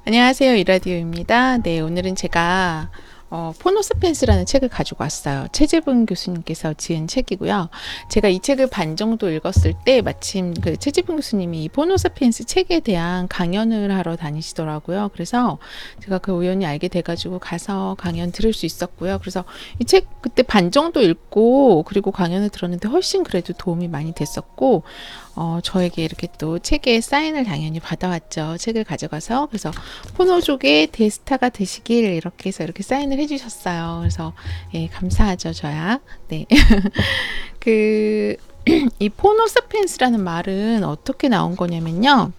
안녕하세요. 이라디오입니다. 네, 오늘은 제가 포노사피엔스라는 책을 가지고 왔어요. 최재분 교수님께서 지은 책이고요. 제가 이 책을 반 정도 읽었을 때 마침 그 최재분 교수님이 이 포노사피엔스 책에 대한 강연을 하러 다니시더라고요. 그래서 제가 그 우연히 알게 돼가지고 가서 강연 들을 수 있었고요. 그래서 이 책 그때 반 정도 읽고 그리고 강연을 들었는데 훨씬 그래도 도움이 많이 됐었고 저에게 이렇게 또 책에 사인을 당연히 받아왔죠. 책을 가져가서. 그래서 포노족의 대스타가 되시길 이렇게 해서 이렇게 사인을 해주셨어요. 그래서 예, 감사하죠, 저야. 네. 그, 이 포노사피엔스라는 말은 어떻게 나온 거냐면요.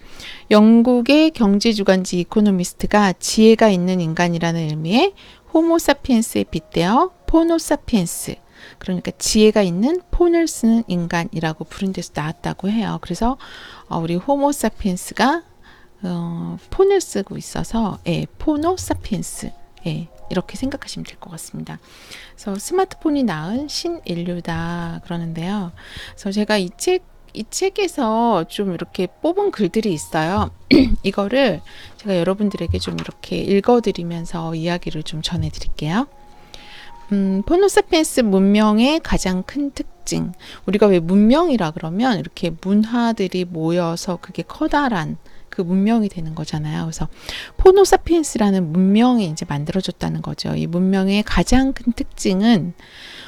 영국의 경제주간지 이코노미스트가 지혜가 있는 인간이라는 의미의 호모사피엔스에 빗대어 포노사피엔스, 그러니까 지혜가 있는 폰을 쓰는 인간이라고 부른 데서 나왔다고 해요. 그래서 우리 호모사피엔스가 폰을 쓰고 있어서 포노사피엔스, 이렇게 생각하시면 될 것 같습니다. 그래서 스마트폰이 낳은 신인류다 그러는데요. 그래서 제가 이 책에서 좀 이렇게 뽑은 글들이 있어요. 이거를 제가 여러분들에게 좀 이렇게 읽어드리면서 이야기를 좀 전해드릴게요. 포노사피엔스 문명의 가장 큰 특징. 우리가 왜 문명이라 그러면 이렇게 문화들이 모여서 그게 커다란 그 문명이 되는 거잖아요. 그래서 포노사피엔스라는 문명이 이제 만들어졌다는 거죠. 이 문명의 가장 큰 특징은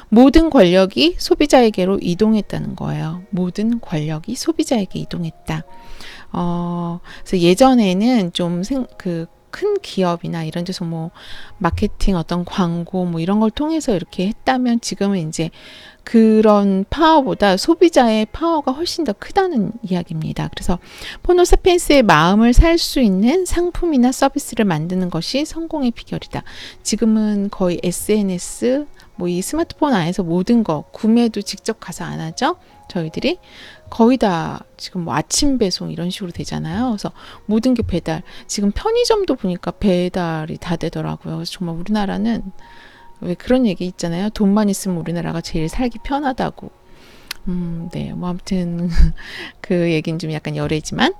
모든 권력이 소비자에게로 이동했다는 거예요. 모든 권력이 소비자에게 이동했다. 그래서 예전에는 좀 큰 기업이나 이런 데서 뭐 마케팅 어떤 광고 뭐 이런 걸 통해서 이렇게 했다면 지금은 이제 그런 파워보다 소비자의 파워가 훨씬 더 크다는 이야기입니다. 그래서 포노사피엔스의 마음을 살 수 있는 상품이나 서비스를 만드는 것이 성공의 비결이다. 지금은 거의 SNS, 뭐 이 스마트폰 안에서 모든 거 구매도 직접 가서 안 하죠. 저희들이 거의 다 지금 뭐 아침 배송 이런 식으로 되잖아요. 그래서 모든 게 배달. 지금 편의점도 보니까 배달이 다 되더라고요. 그래서 정말 우리나라는 왜 그런 얘기 있잖아요. 돈만 있으면 우리나라가 제일 살기 편하다고. 네. 뭐 아무튼 그 얘기는 좀 약간 열애지만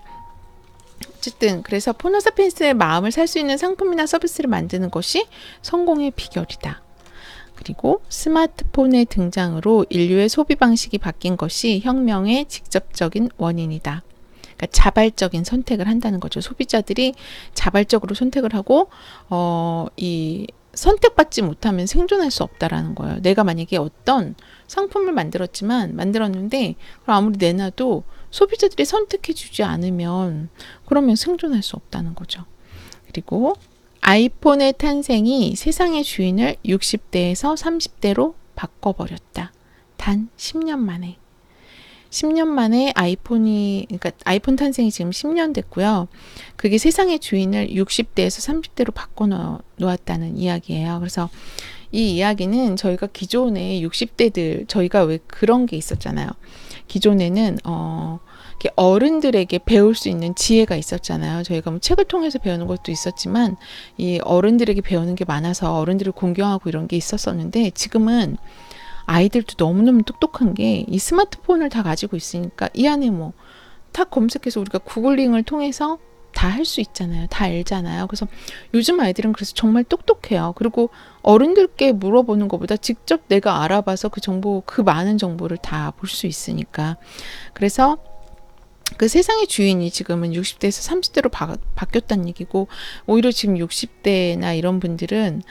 어쨌든 그래서 포노사피엔스의 마음을 살 수 있는 상품이나 서비스를 만드는 것이 성공의 비결이다. 그리고 스마트폰의 등장으로 인류의 소비 방식이 바뀐 것이 혁명의 직접적인 원인이다. 그러니까 자발적인 선택을 한다는 거죠. 소비자들이 자발적으로 선택을 하고 이 선택받지 못하면 생존할 수 없다라는 거예요. 내가 만약에 어떤 상품을 만들었는데 그럼 아무리 내놔도 소비자들이 선택해주지 않으면 그러면 생존할 수 없다는 거죠. 그리고 아이폰의 탄생이 세상의 주인을 60대에서 30대로 바꿔버렸다. 단 10년 만에. 10년 만에 그러니까 아이폰 탄생이 지금 10년 됐고요. 그게 세상의 주인을 60대에서 30대로 바꿔놓았다는 이야기예요. 그래서 이 이야기는 저희가 기존에 60대들, 저희가 왜 그런 게 있었잖아요. 기존에는, 어른들에게 배울 수 있는 지혜가 있었잖아요. 저희가 뭐 책을 통해서 배우는 것도 있었지만, 이 어른들에게 배우는 게 많아서 어른들을 공경하고 이런 게 있었었는데, 지금은 아이들도 너무너무 똑똑한 게 이 스마트폰을 다 가지고 있으니까 이 안에 뭐 다 검색해서 우리가 구글링을 통해서 다 할 수 있잖아요. 다 알잖아요. 그래서 요즘 아이들은 그래서 정말 똑똑해요. 그리고 어른들께 물어보는 것보다 직접 내가 알아봐서 그 많은 정보를 다 볼 수 있으니까. 그래서 그 세상의 주인이 지금은 60대에서 30대로 바뀌었다는 얘기고, 오히려 지금 60대나 이런 분들은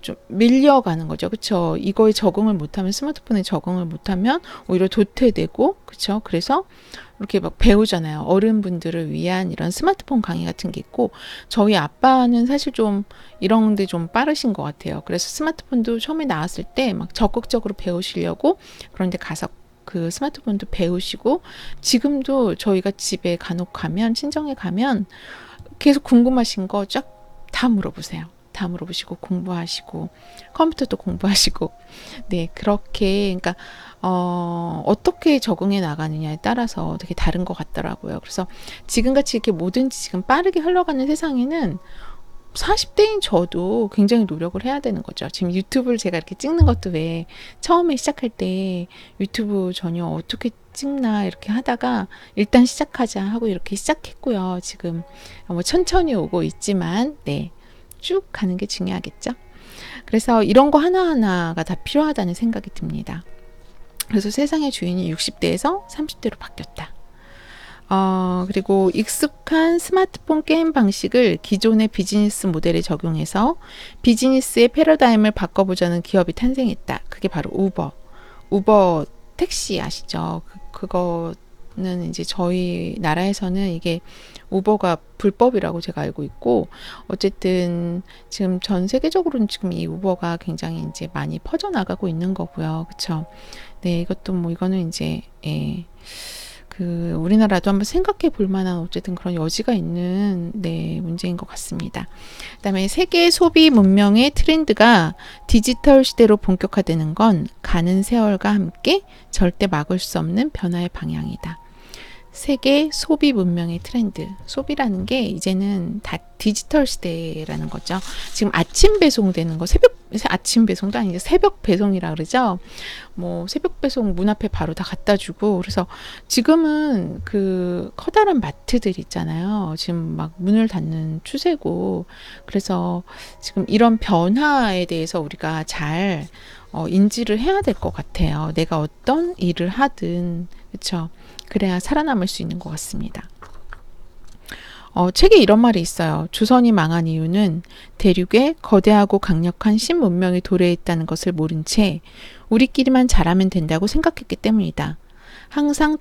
좀 밀려가는 거죠. 그쵸? 이거에 적응을 못하면, 스마트폰에 적응을 못하면 오히려 도태되고, 그쵸? 그래서 이렇게 막 배우잖아요. 어른분들을 위한 이런 스마트폰 강의 같은 게 있고, 저희 아빠는 사실 좀 이런 데 좀 빠르신 것 같아요. 그래서 스마트폰도 처음에 나왔을 때 막 적극적으로 배우시려고 그런 데 가서 그 스마트폰도 배우시고, 지금도 저희가 집에 간혹 가면, 친정에 가면 계속 궁금하신 거 쫙 다 물어보세요. 다 물어보시고 공부하시고 컴퓨터도 공부하시고, 네, 그렇게. 그러니까 어떻게 적응해 나가느냐에 따라서 되게 다른 것 같더라고요. 그래서 지금같이 이렇게 뭐든지 지금 빠르게 흘러가는 세상에는 40대인 저도 굉장히 노력을 해야 되는 거죠. 지금 유튜브를 제가 이렇게 찍는 것도 왜 처음에 시작할 때 유튜브 전혀 어떻게 찍나 이렇게 하다가 일단 시작하자 하고 이렇게 시작했고요. 지금 뭐 천천히 오고 있지만 네, 쭉 가는 게 중요하겠죠. 그래서 이런 거 하나하나가 다 필요하다는 생각이 듭니다. 그래서 세상의 주인이 60대에서 30대로 바뀌었다. 그리고 익숙한 스마트폰 게임 방식을 기존의 비즈니스 모델에 적용해서 비즈니스의 패러다임을 바꿔보자는 기업이 탄생했다. 그게 바로 우버 택시 아시죠? 그거는 이제 저희 나라에서는 이게 우버가 불법이라고 제가 알고 있고, 어쨌든 지금 전 세계적으로는 지금 이 우버가 굉장히 이제 많이 퍼져나가고 있는 거고요. 그쵸? 네, 이것도 뭐 이거는 이제, 우리나라도 한번 생각해 볼 만한 어쨌든 그런 여지가 있는 네, 문제인 것 같습니다. 그다음에 세계 소비 문명의 트렌드가 디지털 시대로 본격화되는 건 가는 세월과 함께 절대 막을 수 없는 변화의 방향이다. 세계 소비 문명의 트렌드. 소비라는 게 이제는 다 디지털 시대라는 거죠. 지금 아침 배송되는 거, 아침 배송도 아니고 새벽 배송이라 그러죠. 뭐 새벽 배송 문 앞에 바로 다 갖다 주고, 그래서 지금은 그 커다란 마트들 있잖아요. 지금 막 문을 닫는 추세고, 그래서 지금 이런 변화에 대해서 우리가 잘 인지를 해야 될 것 같아요. 내가 어떤 일을 하든, 그렇죠? 그래야 살아남을 수 있는 것 같습니다. 책에 이런 말이 있어요. 조선이 망한 이유는 대륙에 거대하고 강력한 신문명이 도래했다는 것을 모른 채 우리끼리만 잘하면 된다고 생각했기 때문이다. 항상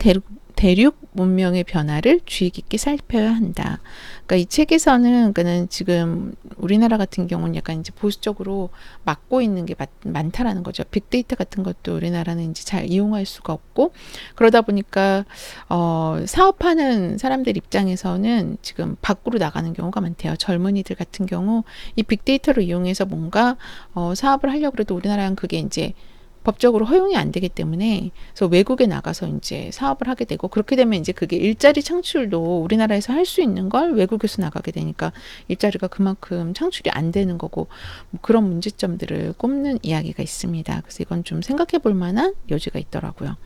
대륙 문명의 변화를 주의 깊게 살펴야 한다. 그러니까 이 책에서는 그는 지금 우리나라 같은 경우는 약간 이제 보수적으로 막고 있는 게 많다라는 거죠. 빅데이터 같은 것도 우리나라는 이제 잘 이용할 수가 없고, 그러다 보니까 사업하는 사람들 입장에서는 지금 밖으로 나가는 경우가 많대요. 젊은이들 같은 경우 이 빅데이터를 이용해서 뭔가 사업을 하려고 해도 우리나라는 그게 이제 법적으로 허용이 안 되기 때문에, 그래서 외국에 나가서 이제 사업을 하게 되고, 그렇게 되면 이제 그게 일자리 창출도 우리나라에서 할 수 있는 걸 외국에서 나가게 되니까 일자리가 그만큼 창출이 안 되는 거고, 뭐 그런 문제점들을 꼽는 이야기가 있습니다. 그래서 이건 좀 생각해 볼 만한 여지가 있더라고요.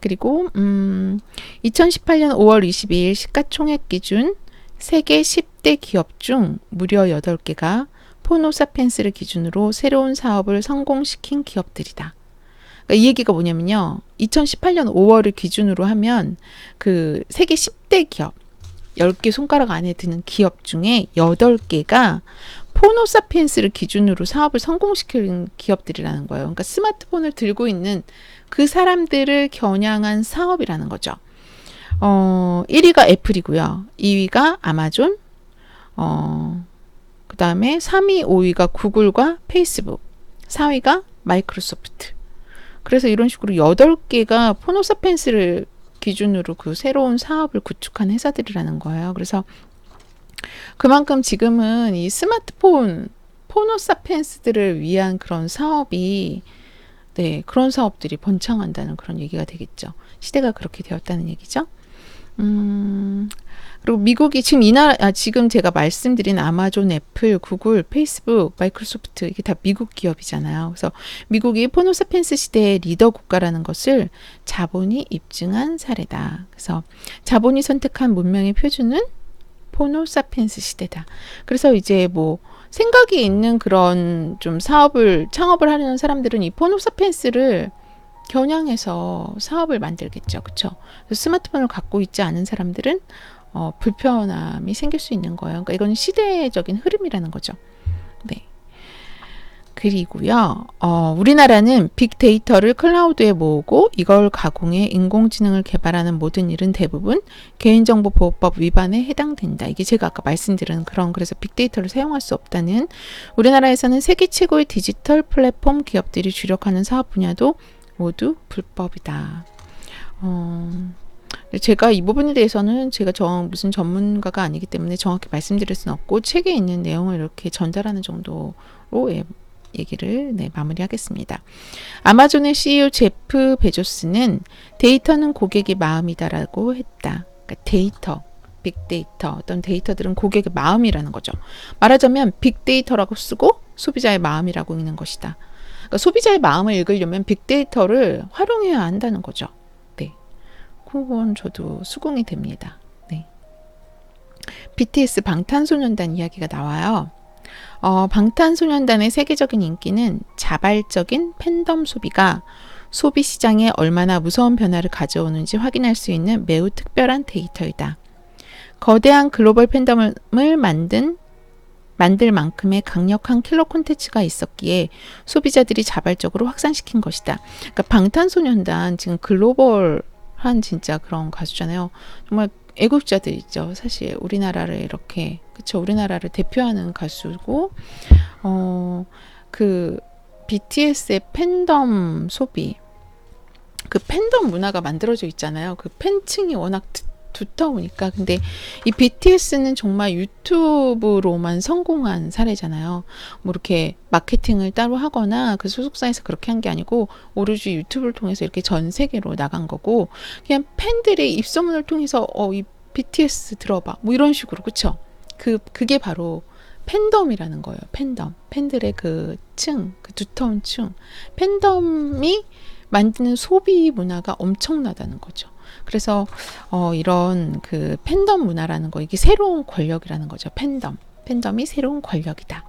그리고 2018년 5월 22일 시가총액 기준 세계 10대 기업 중 무려 8개가 포노사피엔스를 기준으로 새로운 사업을 성공시킨 기업들이다. 그러니까 이 얘기가 뭐냐면요. 2018년 5월을 기준으로 하면 그 세계 10대 기업, 10개 손가락 안에 드는 기업 중에 8개가 포노사피엔스를 기준으로 사업을 성공시킨 기업들이라는 거예요. 그러니까 스마트폰을 들고 있는 그 사람들을 겨냥한 사업이라는 거죠. 1위가 애플이고요. 2위가 아마존, 그 다음에 3위, 5위가 구글과 페이스북, 4위가 마이크로소프트. 그래서 이런 식으로 8개가 포노사피엔스를 기준으로 그 새로운 사업을 구축한 회사들이라는 거예요. 그래서 그만큼 지금은 이 스마트폰, 포노사피엔스들을 위한 그런 사업이, 네, 그런 사업들이 번창한다는 그런 얘기가 되겠죠. 시대가 그렇게 되었다는 얘기죠. 그리고 미국이 지금 지금 제가 말씀드린 아마존, 애플, 구글, 페이스북, 마이크로소프트, 이게 다 미국 기업이잖아요. 그래서 미국이 포노사피엔스 시대의 리더 국가라는 것을 자본이 입증한 사례다. 그래서 자본이 선택한 문명의 표준은 포노사피엔스 시대다. 그래서 이제 뭐 생각이 있는 그런 좀 창업을 하려는 사람들은 이 포노사피엔스를 겨냥해서 사업을 만들겠죠. 그렇죠? 스마트폰을 갖고 있지 않은 사람들은 불편함이 생길 수 있는 거예요. 그러니까 이건 시대적인 흐름이라는 거죠. 네. 그리고요, 우리나라는 빅데이터를 클라우드에 모으고 이걸 가공해 인공지능을 개발하는 모든 일은 대부분 개인정보보호법 위반에 해당된다. 이게 제가 아까 말씀드린 그래서 빅데이터를 사용할 수 없다는, 우리나라에서는 세계 최고의 디지털 플랫폼 기업들이 주력하는 사업 분야도 모두 불법이다. 제가 이 부분에 대해서는 제가 무슨 전문가가 아니기 때문에 정확히 말씀드릴 수는 없고, 책에 있는 내용을 이렇게 전달하는 정도로 얘기를 마무리하겠습니다. 아마존의 CEO 제프 베조스는 데이터는 고객의 마음이다라고 했다. 그러니까 빅데이터, 어떤 데이터들은 고객의 마음이라는 거죠. 말하자면 빅데이터라고 쓰고 소비자의 마음이라고 읽는 것이다. 그러니까 소비자의 마음을 읽으려면 빅데이터를 활용해야 한다는 거죠. 네. 그건 저도 수긍이 됩니다. 네. BTS 방탄소년단 이야기가 나와요. 방탄소년단의 세계적인 인기는 자발적인 팬덤 소비가 소비 시장에 얼마나 무서운 변화를 가져오는지 확인할 수 있는 매우 특별한 데이터이다. 거대한 글로벌 팬덤을 만들 만큼의 강력한 킬러 콘텐츠가 있었기에 소비자들이 자발적으로 확산시킨 것이다. 그러니까 방탄소년단 지금 글로벌한 진짜 그런 가수잖아요. 정말 애국자들이죠. 사실 우리나라를 이렇게 그쵸 우리나라를 대표하는 가수고 그 BTS의 팬덤 소비 그 팬덤 문화가 만들어져 있잖아요. 그 팬층이 워낙 두터우니까. 근데 이 BTS는 정말 유튜브로만 성공한 사례잖아요. 뭐 이렇게 마케팅을 따로 하거나 그 소속사에서 그렇게 한 게 아니고 오로지 유튜브를 통해서 이렇게 전 세계로 나간 거고 그냥 팬들의 입소문을 통해서 이 BTS 들어봐 뭐 이런 식으로 그쵸? 그게 바로 팬덤이라는 거예요. 팬덤. 팬들의 그 두터운 층. 팬덤이 만드는 소비 문화가 엄청나다는 거죠. 그래서 이런 그 팬덤 문화라는 거 이게 새로운 권력이라는 거죠. 팬덤이 새로운 권력이다.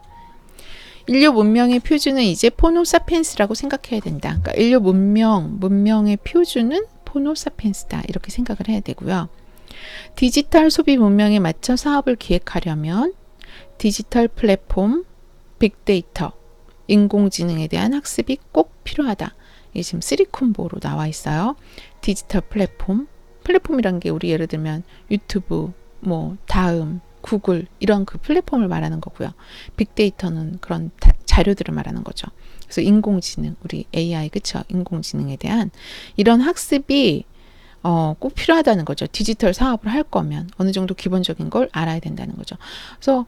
인류 문명의 표준은 이제 포노사피엔스라고 생각해야 된다. 그러니까 인류 문명의 표준은 포노사피엔스다. 이렇게 생각을 해야 되고요. 디지털 소비 문명에 맞춰 사업을 기획하려면 디지털 플랫폼, 빅데이터, 인공지능에 대한 학습이 꼭 필요하다. 이게 지금 3콤보로 나와 있어요. 디지털 플랫폼이란 게 우리 예를 들면 유튜브, 뭐 다음, 구글 이런 그 플랫폼을 말하는 거고요. 빅데이터는 그런 자료들을 말하는 거죠. 그래서 인공지능, 우리 AI 그쵸? 인공지능에 대한 이런 학습이 꼭 필요하다는 거죠. 디지털 사업을 할 거면 어느 정도 기본적인 걸 알아야 된다는 거죠. 그래서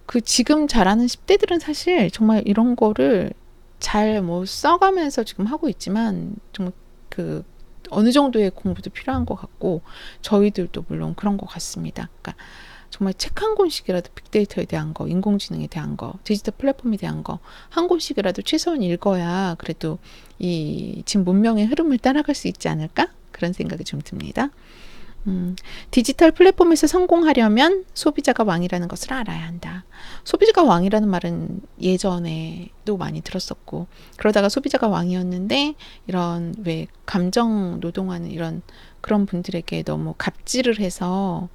그 지금 잘하는 10대들은 사실 정말 이런 거를 잘 뭐 써가면서 지금 하고 있지만 정말 그 어느 정도의 공부도 필요한 것 같고 저희들도 물론 그런 것 같습니다. 그러니까 정말 책 한 권씩이라도 빅데이터에 대한 거, 인공지능에 대한 거, 디지털 플랫폼에 대한 거 한 권씩이라도 최소한 읽어야 그래도 이 지금 문명의 흐름을 따라갈 수 있지 않을까? 그런 생각이 좀 듭니다. 디지털 플랫폼에서 성공하려면 소비자가 왕이라는 것을 알아야 한다. 소비자가 왕이라는 말은 예전에도 많이 들었었고 그러다가 소비자가 왕이었는데 이런 왜 감정 노동하는 이런 그런 분들에게 너무 갑질을 해서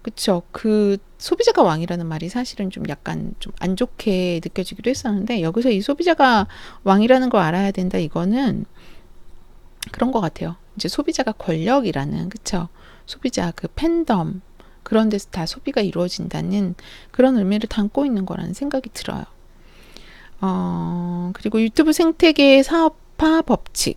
그쵸 그 소비자가 왕이라는 말이 사실은 좀 약간 좀 안 좋게 느껴지기도 했었는데 여기서 이 소비자가 왕이라는 걸 알아야 된다 이거는 그런 것 같아요. 이제 소비자가 권력이라는 그쵸 소비자 그 팬덤 그런 데서 다 소비가 이루어진다는 그런 의미를 담고 있는 거라는 생각이 들어요. 그리고 유튜브 생태계의 사업화 법칙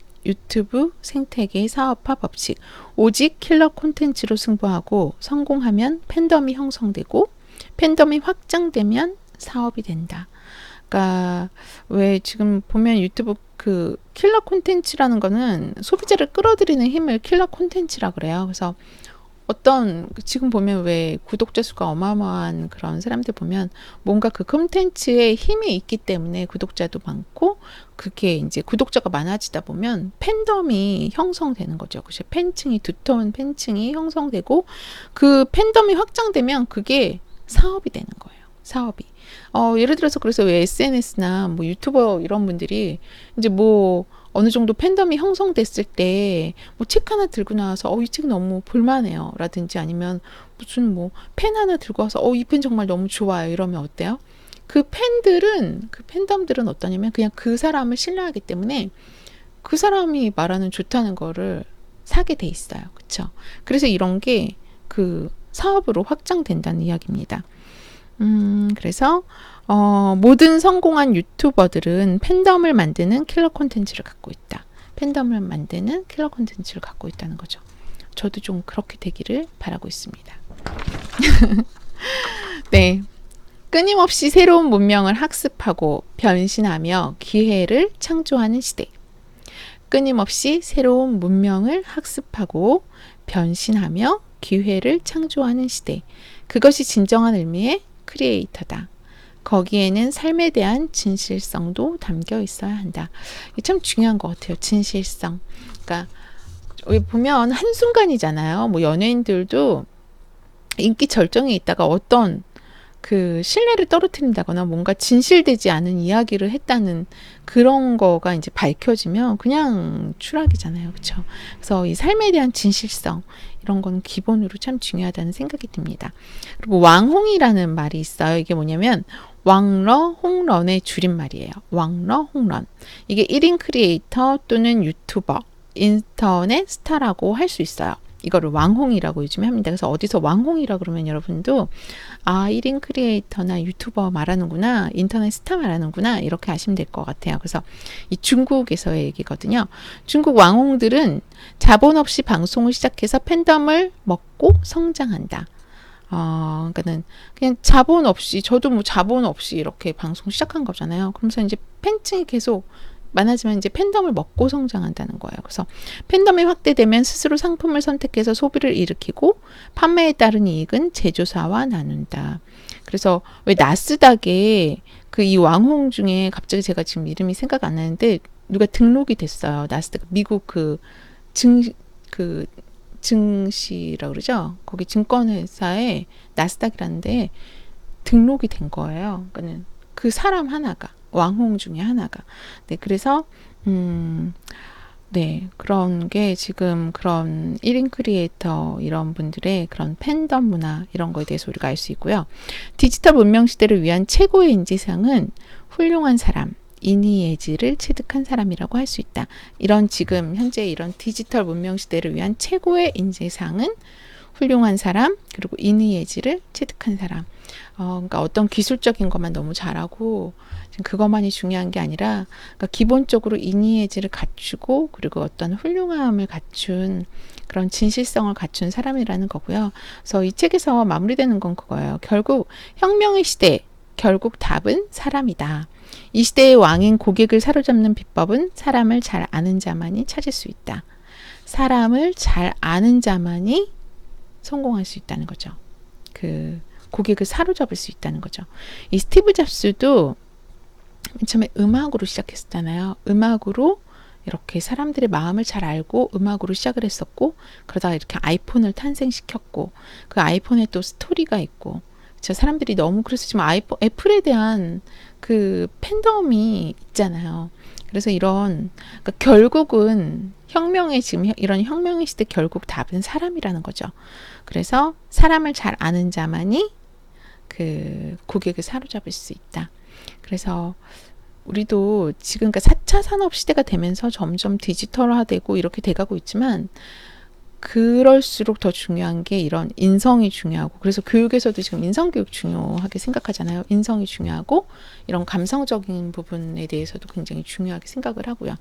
오직 킬러 콘텐츠로 승부하고 성공하면 팬덤이 형성되고 팬덤이 확장되면 사업이 된다. 그러니까 왜 지금 보면 유튜브 그 킬러 콘텐츠라는 거는 소비자를 끌어들이는 힘을 킬러 콘텐츠라 그래요. 그래서 어떤 지금 보면 왜 구독자 수가 어마어마한 그런 사람들 보면 뭔가 그 콘텐츠에 힘이 있기 때문에 구독자도 많고 그게 이제 구독자가 많아지다 보면 팬덤이 형성되는 거죠. 그죠? 두터운 팬층이 형성되고 그 팬덤이 확장되면 그게 사업이 되는 거예요. 사업이. 예를 들어서 그래서 왜 SNS나 뭐 유튜버 이런 분들이 이제 뭐 어느 정도 팬덤이 형성됐을 때 뭐 책 하나 들고 나와서 이 책 너무 볼만해요 라든지 아니면 무슨 뭐 펜 하나 들고 와서 이 펜 정말 너무 좋아요 이러면 어때요? 그 팬덤들은 어떠냐면 그냥 그 사람을 신뢰하기 때문에 그 사람이 말하는 좋다는 거를 사게 돼 있어요. 그쵸? 그래서 이런 게 그 사업으로 확장된다는 이야기입니다. 그래서 모든 성공한 유튜버들은 팬덤을 만드는 킬러 콘텐츠를 갖고 있다. 팬덤을 만드는 킬러 콘텐츠를 갖고 있다는 거죠. 저도 좀 그렇게 되기를 바라고 있습니다. 네. 끊임없이 새로운 문명을 학습하고 변신하며 기회를 창조하는 시대. 끊임없이 새로운 문명을 학습하고 변신하며 기회를 창조하는 시대. 그것이 진정한 의미의 크리에이터다. 거기에는 삶에 대한 진실성도 담겨 있어야 한다. 이게 참 중요한 것 같아요. 진실성. 그러니까 왜 보면 한순간이잖아요. 뭐 연예인들도 인기 절정에 있다가 어떤 그 신뢰를 떨어뜨린다거나 뭔가 진실되지 않은 이야기를 했다는 그런 거가 이제 밝혀지면 그냥 추락이잖아요. 그렇죠? 그래서 이 삶에 대한 진실성 이런 건 기본으로 참 중요하다는 생각이 듭니다. 그리고 왕홍이라는 말이 있어요. 이게 뭐냐면 왕러 홍런의 줄임말이에요. 왕러 홍런. 이게 1인 크리에이터 또는 유튜버, 인터넷 스타라고 할 수 있어요. 이거를 왕홍이라고 요즘에 합니다. 그래서 어디서 왕홍이라 그러면 여러분도 1인 크리에이터나 유튜버 말하는구나, 인터넷 스타 말하는구나, 이렇게 아시면 될 것 같아요. 그래서 이 중국에서의 얘기거든요. 중국 왕홍들은 자본 없이 방송을 시작해서 팬덤을 먹고 성장한다. 그러니까는 그냥 자본 없이, 저도 뭐 자본 없이 이렇게 방송 시작한 거잖아요. 그러면서 이제 팬층이 계속 많아지면 이제 팬덤을 먹고 성장한다는 거예요. 그래서 팬덤이 확대되면 스스로 상품을 선택해서 소비를 일으키고 판매에 따른 이익은 제조사와 나눈다. 그래서 왜 나스닥에 그 이 왕홍 중에 갑자기 제가 지금 이름이 생각 안 나는데 누가 등록이 됐어요. 나스닥 미국 그 증시라고 그러죠. 거기 증권회사에 나스닥이라는데 등록이 된 거예요. 그러니까는 그 사람 하나가 왕홍 중에 하나가. 네, 그래서 네, 그런 게 지금 그런 1인 크리에이터 이런 분들의 그런 팬덤 문화 이런 거에 대해서 우리가 알 수 있고요. 디지털 문명 시대를 위한 최고의 인지상은 훌륭한 사람, 인이예지를 체득한 사람이라고 할 수 있다. 이런 지금 현재 이런 디지털 문명 시대를 위한 최고의 인지상은 훌륭한 사람, 그리고 인의예지를 체득한 사람. 그러니까 어떤 기술적인 것만 너무 잘하고 지금 그것만이 중요한 게 아니라 그러니까 기본적으로 인의예지를 갖추고 그리고 어떤 훌륭함을 갖춘 그런 진실성을 갖춘 사람이라는 거고요. 그래서 이 책에서 마무리되는 건 그거예요. 결국 혁명의 시대, 결국 답은 사람이다. 이 시대의 왕인 고객을 사로잡는 비법은 사람을 잘 아는 자만이 찾을 수 있다. 사람을 잘 아는 자만이 성공할 수 있다는 거죠. 그 고객을 사로잡을 수 있다는 거죠. 이 스티브 잡스도 맨 처음에 음악으로 시작했잖아요. 음악으로 이렇게 사람들의 마음을 잘 알고 음악으로 시작을 했었고 그러다가 이렇게 아이폰을 탄생시켰고 그 아이폰에 또 스토리가 있고 저 사람들이 너무 그래서 지금 애플에 대한 그 팬덤이 있잖아요. 그래서 이런 그러니까 결국은 혁명의 지금 이런 혁명의 시대 결국 답은 사람이라는 거죠. 그래서 사람을 잘 아는 자만이 그 고객을 사로잡을 수 있다. 그래서 우리도 지금 그러니까 4차 산업 시대가 되면서 점점 디지털화되고 이렇게 돼가고 있지만 그럴수록 더 중요한 게 이런 인성이 중요하고 그래서 교육에서도 지금 인성교육 중요하게 생각하잖아요. 인성이 중요하고 이런 감성적인 부분에 대해서도 굉장히 중요하게 생각을 하고요.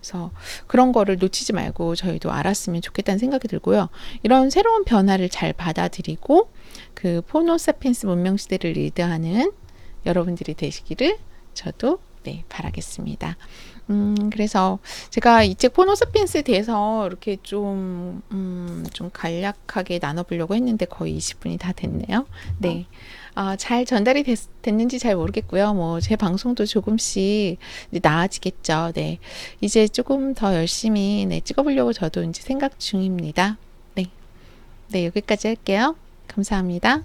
그래서 그런 거를 놓치지 말고 저희도 알았으면 좋겠다는 생각이 들고요. 이런 새로운 변화를 잘 받아들이고 그 포노사피엔스 문명시대를 리드하는 여러분들이 되시기를 저도 네, 바라겠습니다. 그래서 제가 이 책 포노사피엔스에 대해서 이렇게 좀 간략하게 나눠보려고 했는데 거의 20분이 다 됐네요. 네. 잘 전달이 됐는지 잘 모르겠고요. 뭐, 제 방송도 조금씩 나아지겠죠. 네. 이제 조금 더 열심히 네, 찍어보려고 저도 이제 생각 중입니다. 네. 네, 여기까지 할게요. 감사합니다.